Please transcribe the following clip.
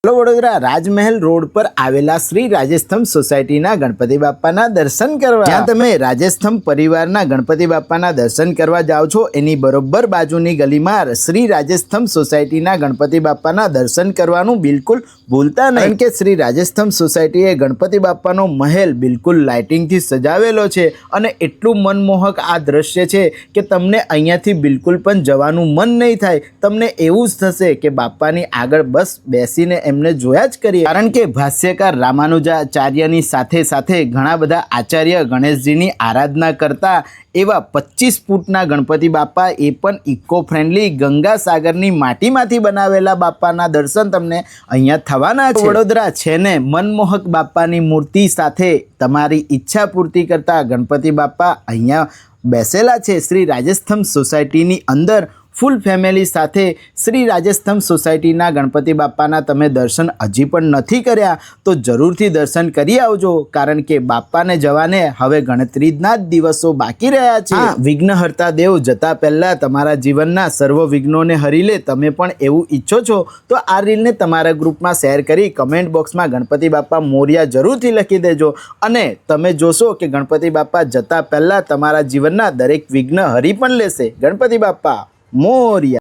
Hello Vadodara રાજમહેલ road પર આવેલા શ્રી રાજસ્થમ સોસાયટીના ગણપતિ બાપાના દર્શન કરવા, જ્યાં તમે રાજસ્થમ પરિવારના ગણપતિ બાપાના દર્શન કરવા જાઓ છો એની બરોબર બાજુની ગલીમાં શ્રી રાજસ્થમ સોસાયટીના ગણપતિ બાપાના દર્શન કરવાનું બિલકુલ ભૂલતા નહીં, કારણ કે શ્રી રાજસ્થમ સોસાયટીએ ગણપતિ બાપાનો મહેલ બિલકુલ લાઇટિંગથી સજાવેલો છે અને એટલું મનમોહક આ દ્રશ્ય છે કે તમને અહીંયાથી બિલકુલ પણ જવાનું મન નહીં થાય. તમને એવું જ થશે કે બાપાની આગળ બસ બેસીને એમને જોયા જ કરીએ, કારણ કે ભાષ્યકાર રામાનુજાચાર્યની સાથે સાથે ઘણા બધા આચાર્ય ગણેશજીની આરાધના કરતા એવા 25 ફૂટના ગણપતિ બાપા, એ પણ ઇકો ફ્રેન્ડલી ગંગા સાગરની માટીમાંથી બનાવેલા બાપાના દર્શન તમને અહીંયા થવાના છે. વડોદરા છે ને મનમોહક બાપાની મૂર્તિ સાથે તમારી ઈચ્છા પૂર્તિ કરતા ગણપતિ બાપા અહીંયા બેસેલા છે શ્રી રાજસ્થમ સોસાયટીની અંદર. ફૂલ ફેમિલી સાથે શ્રી રાજસ્થમ સોસાયટીના ગણપતિ બાપાના તમે દર્શન હજી પણ નથી કર્યા તો જરૂરથી દર્શન કરી આવજો, કારણ કે બાપાને જવાને હવે ગણતરીના જ દિવસો બાકી રહ્યા છે. વિઘ્નહર્તા દેવ જતા પહેલા તમારા જીવનના સર્વ વિઘ્નોને હરી લે. તમે પણ એવું ઈચ્છો છો તો આ રીલને તમારા ગ્રુપમાં શેર કરી કમેન્ટ બોક્સમાં ગણપતિ બાપા મોર્યા જરૂરથી લખી દેજો, અને તમે જોશો કે ગણપતિ બાપા જતા પહેલા તમારા જીવનના દરેક વિઘ્ન હરી પણ લેશે. ગણપતિ બાપા મોર્યા.